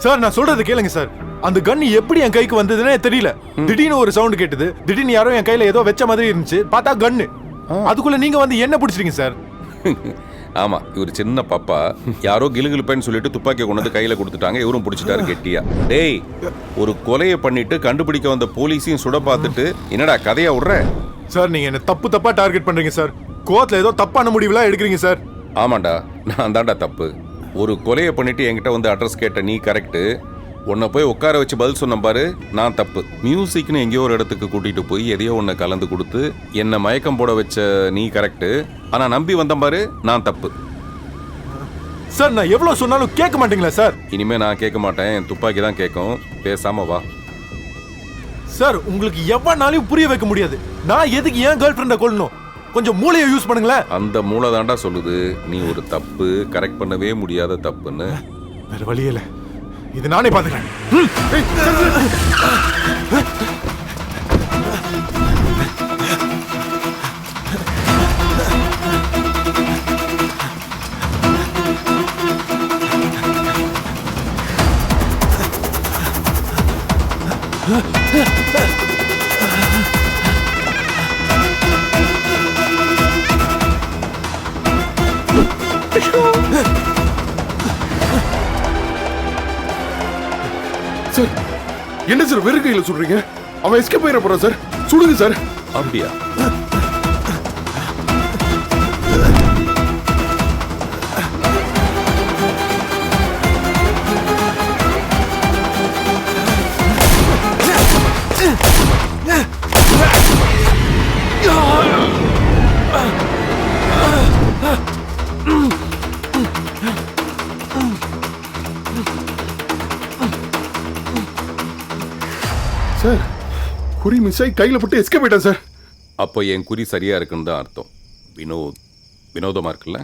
Sir நான் சொல்றது கேளுங்க சார். அந்த கன் எப்படி என் கைக்கு வந்ததுன்னே தெரியல. திடீர்னு ஒரு சவுண்ட் கேட்டது. திடீர்னு யாரோ என் கையில ஏதோ வெச்ச மாதிரி இருந்துச்சு. பார்த்தா கன்னு. அதுக்குள்ள நீங்க வந்து என்ன பிடிச்சிட்டீங்க சார்? ஆமா, இவர் சின்ன பாப்பா யாரோ கிளுகிளுப்பேன்னு சொல்லிட்டு துப்பாக்கியை கொண்டு வந்து கையில கொடுத்துட்டாங்க. இவரும் பிடிச்சிட்டாரு கெட்டியா. டேய், ஒரு கொலையை பண்ணிட்டு கண்டுபிடிக்க வந்த போலீஸையும் சுட பார்த்துட்டு என்னடா கதையா விடுற? சார் நீங்க என்ன தப்பா டார்கெட் பண்றீங்க சார். கோவத்துல ஏதோ தப்பான முடிவுலாம் எடுக்கிறீங்க சார். ஆமாண்டா, நான் தான்டா தப்பு. ஒரு கொலையை பண்ணிட்டு என்கிட்ட வந்து அட்ரஸ் கேட்ட நீ கரெக்டு. உன்னை போய் உட்கார வச்சு பதில் சொன்ன பாரு, நான் தப்பு. மியூசிக்னு எங்கேயோ ஒரு இடத்துக்கு கூட்டிட்டு போய் எதையோ ஒன்று கலந்து கொடுத்து என்னை மயக்கம் போட வச்ச நீ கரெக்டு. ஆனா நம்பி வந்த பாரு, நான் தப்பு. சார் நான் எவ்வளவு சொன்னாலும் கேட்க மாட்டீங்களா சார்? இனிமே நான் கேட்க மாட்டேன், என் துப்பாக்கி தான் கேட்கும். பேசாம வா. சார் உங்களுக்கு எவ்வளவு புரிய வைக்க முடியாது. நான் எதுக்கு ஏன் கேர்ள் ஃப்ரெண்டை கொல்லணும்? கொஞ்சம் மூளையை யூஸ் பண்ணுங்களேன். அந்த மூளை தாண்டா சொல்லுது நீ ஒரு தப்பு, கரெக்ட் பண்ணவே முடியாத தப்புன்னு. வேற வழியே இல்லை, இது நானே பாத்துக்கிறேன். சார் என்ன சார் வெறும் கையில சொல்றீங்க? அவன் எஸ்கேப் ஆயிட போறான் சார். சுடுங்க சார். அப்படியா? சார் குறி மிஸ் ஆகி கையில போட்டு எஸ்கேப் ஆயிட்டான் சார். அப்போ என் குறி சரியா இருக்குன்னு தான் அர்த்தம். வினோதமா இருக்குல்ல?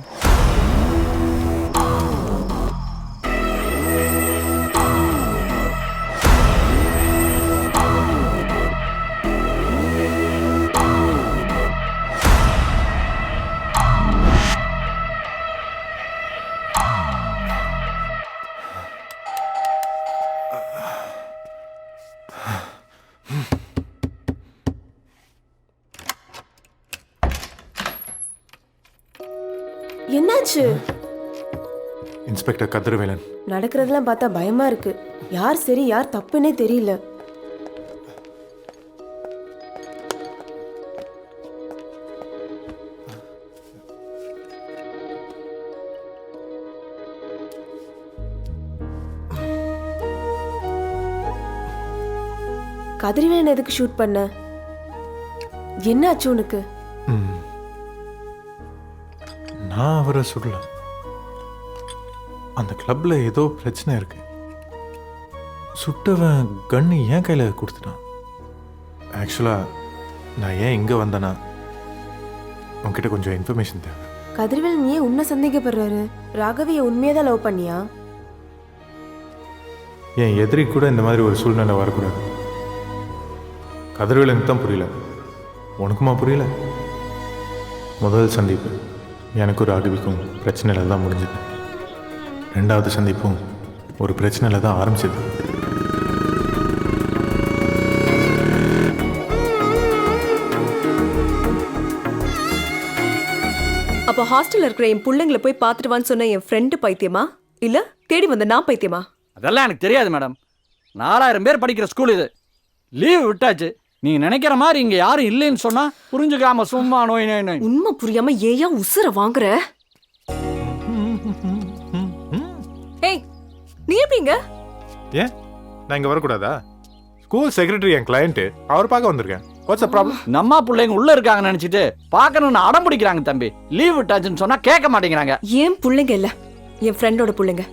என்னாச்சு? இன்ஸ்பெக்டர் கதிரவேலன். நடக்கிறதெல்லாம் பார்த்தா பயமா இருக்கு. யார் சரி யார் தப்புன்னே தெரியல. கதிரவேலன் எதுக்கு ஷூட் பண்ண? என்னாச்சு உனக்கு? நான் அவரை சொல்லல. அந்த கிளப்ல ஏதோ பிரச்சனை இருக்கு. சுட்டவன் கன்னு ஏன் கையில கொடுத்துட்டான். ஆக்சுவலா நான் ஏன் இங்க வந்தேன்னா உன்கிட்ட கொஞ்சம் இன்ஃபர்மேஷன் தேவை. கதிரவேலன் ஏன் உன்னை சந்தேகப்படுறாரு? ராகவியை உண்மையதான் லவ் பண்ணியா? என் எதிரி கூட இந்த மாதிரி ஒரு சூழ்நிலை வரக்கூடாது. கதிரவேலனுக்கு தான் புரியல. உனக்குமா புரியல? முதல் சந்திப்பு எனக்கு ஒரு ராகவிக்கும் பிரச்சனையில் தான் முடிஞ்சது. ரெண்டாவது சந்திப்பும் ஒரு பிரச்சனையில் தான் ஆரம்பிச்சது. அப்போ ஹாஸ்டல்ல இருக்கிற என் பிள்ளைங்களை போய் பார்த்துட்டு வான்னு சொன்ன என் ஃப்ரெண்டு பைத்தியமா இல்ல தேடி வந்த நான் பைத்தியமா? அதெல்லாம் எனக்கு தெரியாது மேடம். 4000 பேர் படிக்கிற ஸ்கூல் இது. லீவ் விட்டாச்சு. நீங்க நினைக்கிற மாதிரி இங்க யாரும் இல்லைன்னு சொன்னா புரிஞ்சுக்காம சும்மா நோய் நோய் நோய். உண்மை புரியாம ஏயா உசுர வாங்குற? ஏய், நீ எப்படிங்க? ஏன் நான் இங்க வரக்கூடாதா? ஸ்கூல் செக்ரட்டரி என் கிளையண்ட், அவர் பார்க்க வந்திருக்கேன். What's the problem? நம்ம பிள்ளைங்க உள்ள இருக்காங்க நினைச்சிட்டு பார்க்கணும்னு அடம் பிடிக்கிறாங்க தம்பி. லீவ் விட்டாச்சுன்னு சொன்னா கேட்க மாட்டேங்கிறாங்க. ஏன் பிள்ளைங்க இல்ல, என் ஃப்ரெண்டோட பிள்ளைங்க.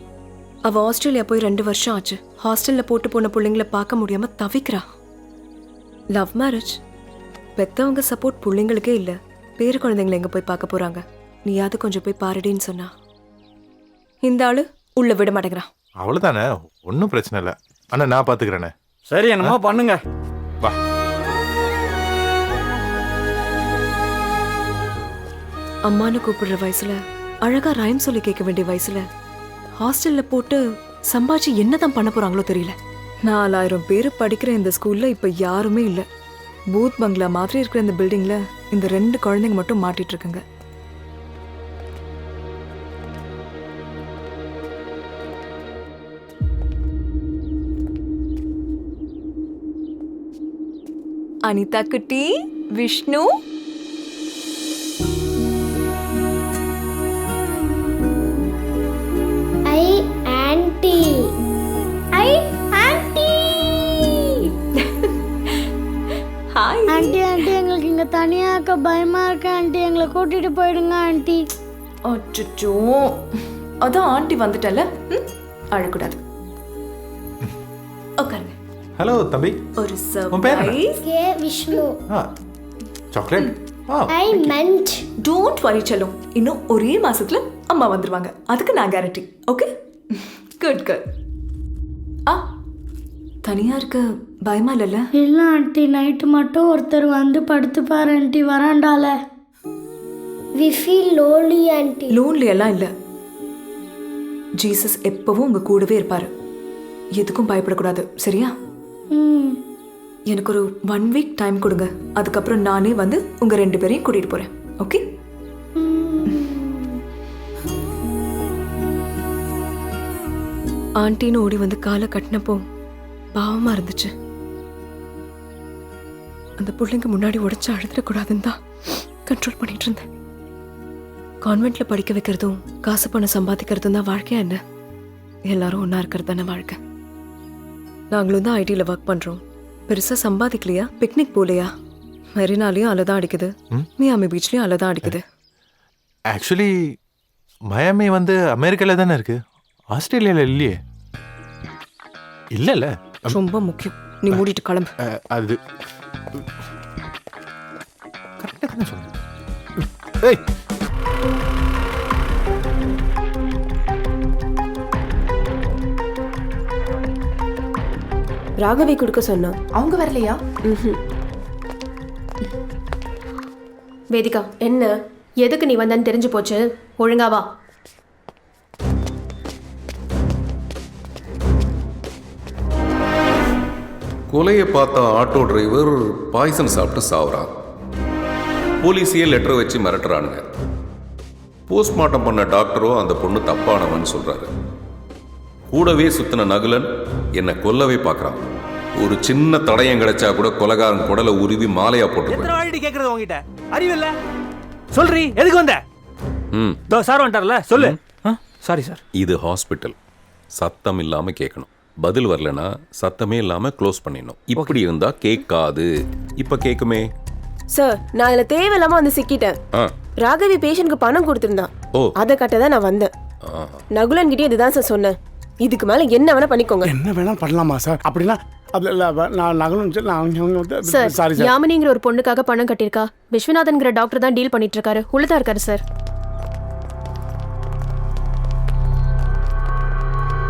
அவ ஆஸ்திரேலியா போய் 2 வருஷம் ஆச்சு. ஹாஸ்டல்ல போட்டு போன பிள்ளைங்களை பார்க்க முடியாம தவிக்கிறா. Love marriage. பெத்தவங்க சப்போர்ட் பிள்ளைங்களுக்கே இல்ல. பேரு குழந்தைங்களை எங்க போய் பார்க்க போறாங்க? நீயாவது கொஞ்சம் போய் பாருடின்னு சொன்னா இந்த ஆளு உள்ள விட மாட்டேங்கிறான். அவ்வளவுதானே, ஒன்றும் பிரச்சனை இல்லை. அண்ணா நான் பார்த்துக்கிறேனே. சரி என்னமோ பண்ணுங்க. வா. அம்மானு கூப்பிடுற வயசுல, அழகா ரைம் சொல்லி கேட்க வேண்டிய வயசுல, ஹாஸ்டல்ல போட்டு சம்பாதிச்சு என்னதான் பண்ண போறாங்களோ தெரியல. 4000 பேர் படிக்கிற இந்த ஸ்கூல்ல இப்ப யாருமே இல்ல. பூத் பங்களா மாதிரி இருக்கிற இந்த பில்டிங்ல இந்த 2 குழந்தைங்க மட்டும் மாட்டிட்டு இருக்குங்க. அனிதா குட்டி, விஷ்ணு, ஐ ஆன்ட்டி ஐ ஆன்ட்டி ஹாய். ஆன்ட்டி ஆன்ட்டி எங்களுக்கு இங்க தனியா இருக்க பயமா இருக்கு ஆன்ட்டி எங்களை கூட்டிட்டு போயிடுங்க ஆன்ட்டி அச்சச்சோ, அதான் ஆண்டி வந்துட்டல, அழக்கூடாது. உட்காருங்க. ஹலோ தம்பி. ஒரு உன் பேர் என்ன? Surprise. K Vishnu chocolate. I mean don't worry செல்லம், இன்னும் ஒரே மாசத்துல அம்மா வந்துருவாங்க. அதுக்கு நான் கேரண்டி. Okay, good good. ஆ, தனியா இருக்க பயமா இல்லைல்ல? இல்ல ஆன்ட்டி நைட்டு மட்டும் ஒருத்தர் வந்து படுத்துப்பாரு ஆன்ட்டி வராண்டால we feel lonely aunty lonely எல்லாம் இல்ல. ஜீசஸ் எப்பவும் உங்க கூடவே இருப்பாரு. எதுக்கும் பயப்படக்கூடாது, சரியா? எனக்கு ஒரு 1 வீக் டைம் கொடுங்க. அதுக்கப்புறம் நானே வந்து உங்க 2 பேரையும் கூட்டிட்டு போறேன். ஓகே? ஆண்டின்னு ஓடி வந்து காலை கட்டினப்போ பாவமா இருந்துச்சு. அந்த பிள்ளைங்க முன்னாடி உடைச்சு அழுதுடக்கூடாதுன்னு தான் கண்ட்ரோல் பண்ணிட்டு இருந்தேன். கான்வென்ட்ல படிக்க வைக்கிறதும் காசு பணம் சம்பாதிக்கிறதும் தான் வாழ்க்கையா என்ன? எல்லாரும் ஒன்னா இருக்கிறது தானே வாழ்க்கை. நாங்களும் தான் ஐடியில் ஒர்க் பண்றோம். பெருசா சம்பாதிக்கலையா? பிக்னிக் போலையா? மெரினாலையும் அலை தான் அடிக்குது, மியாமி பீச்லயும் அலை தான் அடிக்குது. ஆக்சுவலி மயாமி வந்து அமெரிக்காவில் தானே இருக்கு, ஆஸ்திரேலியாவில் இல்லையே. இல்லைல்ல. ரொம்ப முக்கியம். நீ மூடிட்டு கிளம்பு. அது கரெக்டாக தானே சொல்லுங்க. ஏய், ராகவி கொடுக்க சொன்னா. அவங்க வரலையா? வேதிகா, என்ன? எதுக்கு நீ வந்தன்னு தெரிஞ்சு போச்சு. ஒழுங்கா வா. கொலையை பார்த்த ஆட்டோ டிரைவர் பாய்சன் சாப்பிட்டு சாவுறான். போலீஸையே லெட்டர் வச்சு மிரட்டுறானுங்க. போஸ்ட்மார்ட்டம் பண்ண டாக்டரோ அந்த பொண்ணு தப்பானவன் சொல்றாரு. கூடவே சுத்தின நகுலன் என்னை கொல்லவே பார்க்கறான். ஒரு சின்ன தடயம் கிடைச்சா கூட கொலைகாரன் குடலை உருவி மாலையா போட்டுருவேன். கேக்குறது உங்ககிட்ட அறிவில்ல? சொல்றீ, எதுக்கு வந்த? சார் வந்துட்டார்ல, சொல்லு. Sorry sir. இது ஹாஸ்பிட்டல், சத்தம் இல்லாம கேட்கணும். பதில் வரலனா சத்தமே இல்லாம க்ளோஸ் பண்ணிடணும். இப்படி இருந்தா கேட்காது. இப்ப கேக்குமே. சார், நான் இதுல தேவையில்லாம வந்து சிக்கிட்டேன். ராகவி பேஷண்ட்க்கு பணம் கொடுத்திருந்தான். அதை கட்டதான் நான் வந்தேன். நகுலன் கிட்டே இதுதான் சார் சொன்னேன். இதுக்கு மேல என்ன வேணா பண்ணிக்கோங்க. என்ன வேணா பண்ணலாமா சார்? அப்படின்னா சார், யாமினிங்கிற ஒரு பொண்ணுக்காக பணம் கட்டிருக்கா. விஸ்வநாதன்ங்கிற டாக்டர் தான் டீல் பண்ணிட்டு இருக்காரு. உள்ளதா இருக்காரு sir.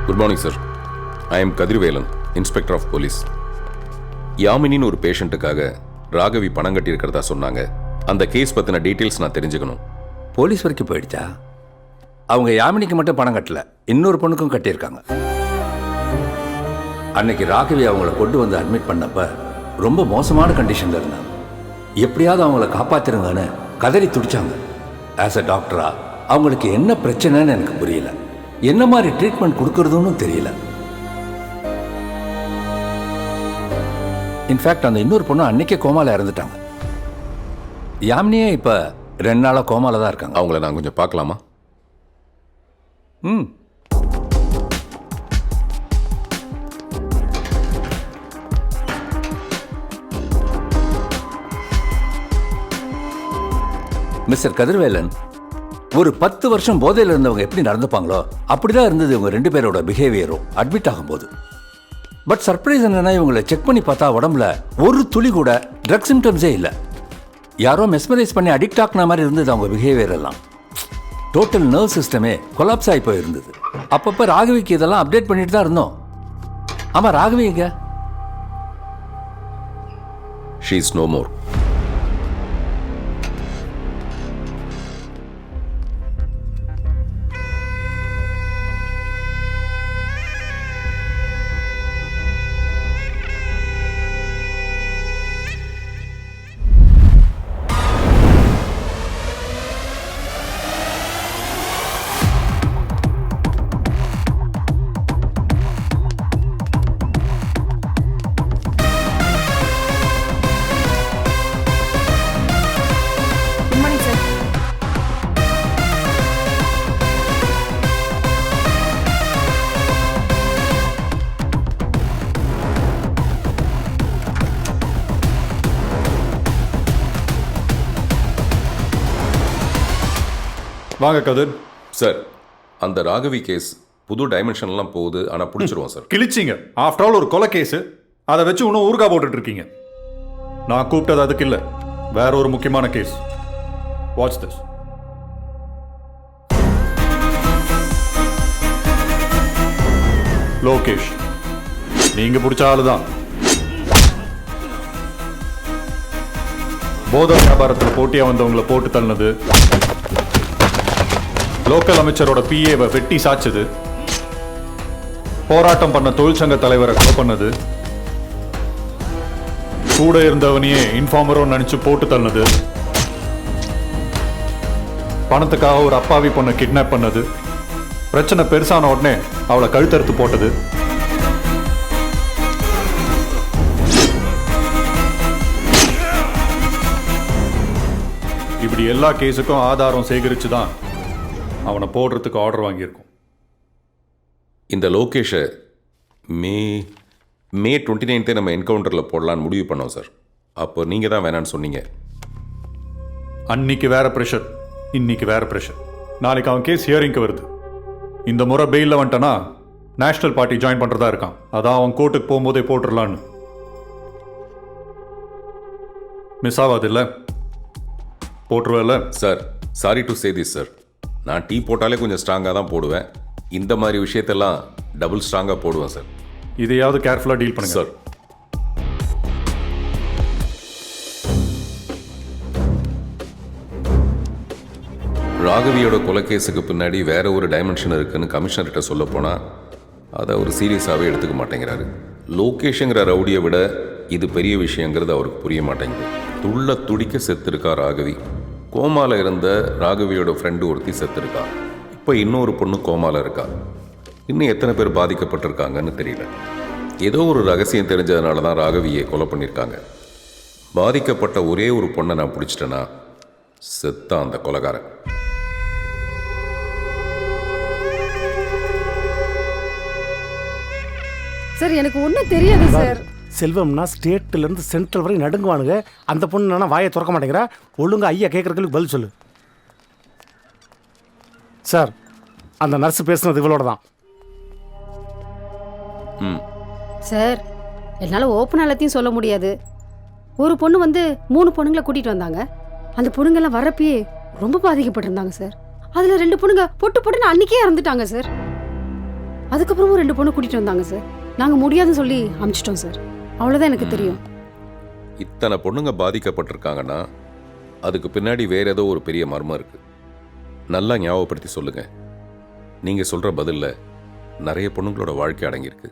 Good morning sir. I am Kathirvelan, inspector of police. யாமினின்னு ஒரு பேஷண்ட்டுக்காக ராகவி பணம் கட்டியிருக்கிறதா சொன்னாங்க. அந்த கேஸ் பற்றின டீட்டெயில்ஸ் நான் தெரிஞ்சுக்கணும். போலீஸ் வரைக்கும் போயிடுச்சா? அவங்க யாமினிக்கு மட்டும் பணம் கட்டல, இன்னொரு பொண்ணுக்கும் கட்டியிருக்காங்க. அன்னைக்கு ராகவி அவங்கள கொண்டு வந்து அட்மிட் பண்ணப்ப ரொம்ப மோசமான கண்டிஷன்ல இருந்தாங்க. எப்படியாவது அவங்கள காப்பாத்திருங்கன்னு கதறி துடிச்சாங்க. ஆஸ் அ டாக்டரா அவங்களுக்கு என்ன பிரச்சனைன்னு எனக்கு புரியல. என்ன மாதிரி ட்ரீட்மெண்ட் கொடுக்கறதுன்னு தெரியல. இன்ஃபேக்ட் அந்த இன்னொரு பொண்ணு அன்னைக்கே கோமால இறந்துட்டாங்க. யாமினியே இப்ப 2 நாளா கோமால தான் இருக்காங்க. அவங்கள நான் கொஞ்சம் பார்க்கலாமா? மிஸ்டர் கதிர்வேலன், ஒரு 10 வருஷம் போதையில் இருந்தவங்க எப்படி நடந்துப்பாங்களோ அப்படிதான் இருந்தது இவங்க 2 பேரோட பிஹேவியரும் அட்மிட் ஆகும்போது. பட் சர்ப்ரைஸ் என்னன்னா, இவங்களை செக் பண்ணி பார்த்தா உடம்புல ஒரு துளி கூட ட்ரக் சிம்டம்ஸே இல்லை. யாரோ மெஸ்மரைஸ் பண்ணி அடிக்ட் ஆக்குன மாதிரி இருந்தது அவங்க பிஹேவியர் எல்லாம். டோட்டல் நர்வ் சிஸ்டமே கொலாப்ஸ் ஆகி போயிருந்தது. அப்பப்போ ராகவிக்கு இதெல்லாம் அப்டேட் பண்ணிட்டு தான் இருந்தோம். ஆமா, ராகவி எங்க? She is no more. வாங்க கதிர். சார், அந்த ராகவி கேஸ் புது டைமென்ஷன்லாம் போகுது, ஆனால் பிடிச்சிருவோம் சார். கிழிச்சிங்க. ஆஃப்டர் ஆல் ஒரு கொலை கேஸு, அதை வச்சு இன்னும் ஊர்கா போட்டுட்டு இருக்கீங்க. நான் கூப்பிட்டது அதுக்கு இல்லை, வேற ஒரு முக்கியமான கேஸ். Watch this. லோகேஷ், நீங்க பிடிச்ச ஆளுதான். போதை வியாபாரத்தில் போட்டியா வந்தவங்களை போட்டு தள்ளினது, லோக்கல் அமைச்சரோட பிஏவை வெட்டி சாச்சது, போராட்டம் பண்ண தொழிற்சங்க தலைவரை கொலை பண்ணது, கூட இருந்தவனையே இன்ஃபார்மரோ நினைச்சு போட்டு தள்ளினது, பணத்துக்காக ஒரு அப்பாவி பொண்ணை கிட்னாப் பண்ணது, பிரச்சனை பெருசான உடனே அவளை கழுத்தறுத்து போட்டது, இப்படி எல்லா கேஸுக்கும் ஆதாரம் சேகரிச்சு தான் அவனை போடுறதுக்கு ஆர்டர் வாங்கியிருக்கோம். இந்த லோகேஷை மே 29 நம்ம என்கவுண்டரில் போடலான்னு முடிவு பண்ணோம் சார். அப்போ நீங்கள் தான் வேணான்னு சொன்னீங்க. அன்னைக்கு வேற ப்ரெஷர், இன்னைக்கு வேற ப்ரெஷர். நாளைக்கு அவன் கேஸ் ஹியரிங்க்கு வருது. இந்த முறை பெயிலில் வந்துட்டனா நேஷனல் பார்ட்டி ஜாயின் பண்ணுறதா இருக்கான். அதான் அவன் கோர்ட்டுக்கு போகும்போதே போட்டுடலான்னு. மிஸ் ஆகாது இல்லை? போட்டுருவேல sir? Sorry to say this sir, நான் டீ போட்டாலே கொஞ்சம் ஸ்ட்ராங்காக தான் போடுவேன். இந்த மாதிரி விஷயத்தெல்லாம் டபுள் ஸ்ட்ராங்காக போடுவேன் சார். இதையாவது கேர்ஃபுல்லாக டீல் பண்ணுங்க சார். ராகவியோட கொலைகேஸுக்கு பின்னாடி வேற ஒரு டைமென்ஷன் இருக்குன்னு கமிஷனர்கிட்ட சொல்ல போனால் அதை அவர் சீரியஸாகவே எடுத்துக்க மாட்டேங்கிறாரு. லோகேஷுங்கிற ரவுடியை விட இது பெரிய விஷயங்கிறது அவருக்கு புரிய மாட்டேங்குது. துள்ள துடிக்க செத்துருக்கா ராகவி. கோமால இருந்த ராகவியோட ஃப்ரெண்டு ஒருத்தி செத்துருக்கா. இப்போ இன்னொரு பொண்ணு கோமால இருக்கா. இன்னும் எத்தனை பேர் பாதிக்கப்பட்டிருக்காங்கன்னு தெரியல. ஏதோ ஒரு ரகசியம் தெரிஞ்சதுனால தான் ராகவியை கொலை பண்ணியிருக்காங்க. பாதிக்கப்பட்ட ஒரே ஒரு பொண்ணை நான் பிடிச்சிட்டேன்னா செத்தா அந்த கொலைகாரன். சார் எனக்கு ஒன்றும் தெரியாது சார். செல்வம்னா ஸ்டேட்ல இருந்து சென்ட்ரல் வரை நடுங்குவானுங்க. அந்த பொண்ணு வாயை திறக்க மாட்டேங்கிறா. ஒழுங்கா ஐயா கேட்கறதுக்கு பதில் சொல்லு சார். அந்த நர்ஸ் பேசுனது இவளோட தான். சார் என்னால் ஓப்பனாக எல்லாத்தையும் சொல்ல முடியாது. ஒரு பொண்ணு 3 பொண்ணுங்களை கூட்டிகிட்டு வந்தாங்க. அந்த பொண்ணுங்கெல்லாம் வரப்பயே ரொம்ப பாதிக்கப்பட்டிருந்தாங்க சார். அதில் 2 பொண்ணுங்க பொட்டுன்னு அன்றைக்கே இறந்துட்டாங்க சார். அதுக்கப்புறமும் 2 பொண்ணு கூட்டிகிட்டு வந்தாங்க சார். நாங்கள் முடியாதுன்னு சொல்லி அனுப்பிச்சிட்டோம் சார். அவ்வளோதான் எனக்கு தெரியும். இத்தனை பொண்ணுங்க பாதிக்கப்பட்டிருக்காங்கன்னா அதுக்கு பின்னாடி வேற ஏதோ ஒரு பெரிய மர்மம் இருக்கு. நல்லா ஞாபகப்படுத்தி சொல்லுங்க. நீங்க சொல்ற பதில்ல நிறைய பொண்ணுங்களோட வாழ்க்கை அடங்கியிருக்கு.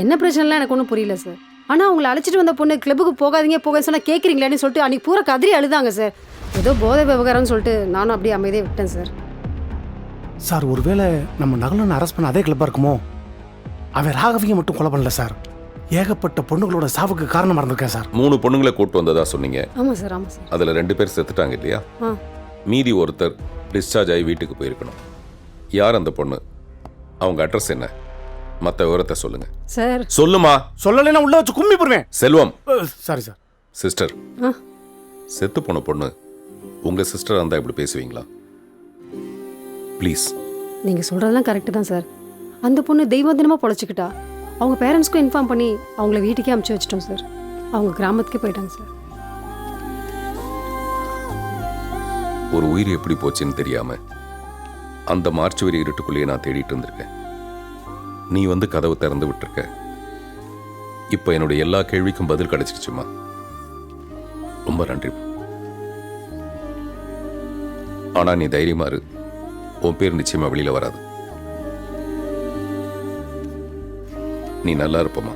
என்ன பிரச்சனைலாம் எனக்கு ஒன்றும் புரியல சார். ஆனால் அவங்களை அழைச்சிட்டு வந்த பொண்ணு கிளப்புக்கு போகாதீங்க சொன்னால் கேட்குறீங்களான்னு சொல்லிட்டு அன்றைக்கி பூரா கதறி அழுதாங்க சார். ஏதோ போதை விவகாரம்னு சொல்லிட்டு நானும் அப்படியே அமைதியாக விட்டேன் சார். சார் ஒருவேளை நம்ம நகுலனை அரெஸ்ட் பண்ண அதே கிளப்பாக இருக்குமோ? அவன் ராகவியை மட்டும் கொலை பண்ணல சார், ஏகப்பட்ட பொண்ணுங்களோட சாவுக்கு காரணமாக இருந்திருக்கேன் சார். 3 பொண்ணுங்களை கூட்டு வந்ததா சொன்னீங்க. ஆமாம் சார், ஆமாம் சார். அதில் 2 பேர் செத்துட்டாங்க இல்லையா? மீதி ஒருத்தர் டிஸ்சார்ஜ் ஆகி வீட்டுக்கு போயிருக்கணும். யார் அந்த பொண்ணு? அவங்க அட்ரஸ் என்ன? மற்ற விவரத்தை சொல்லுங்க சார். சொல்லுமா. சொல்லலைன்னா உள்ள வச்சு கும்மி போடுவேன். செல்வம். Sorry sir. சிஸ்டர், செத்து போன பொண்ணு உங்க சிஸ்டர் இருந்தா இப்படி பேசுவீங்களா? ப்ளீஸ். நீங்கள் சொல்கிறதெல்லாம் கரெக்டு தான் சார். அந்த பொண்ணு தெய்வ தினமாக பொழைச்சிக்கிட்டா. அவங்க பேரண்ட்ஸ்க்கும் இன்ஃபார்ம் பண்ணி அவங்கள வீட்டுக்கே அமுச்சு வச்சிட்டோம் சார். அவங்க கிராமத்துக்கே போயிட்டாங்க சார். ஒரு உயிர் எப்படி போச்சுன்னு தெரியாம அந்த மார்ச்சுவரி இருட்டுக்குள்ளேயே நான் தேடிட்டு இருந்திருக்கேன். நீ கதவை திறந்து விட்டுருக்க. இப்ப என்னுடைய எல்லா கேள்விக்கும் பதில் கிடைச்சிருச்சுமா. ரொம்ப நன்றி. ஆனா நீ தைரியமா இரு. உன் பேர் நிச்சயமா வெளியில வராது. நீ நல்லா இருப்பமா.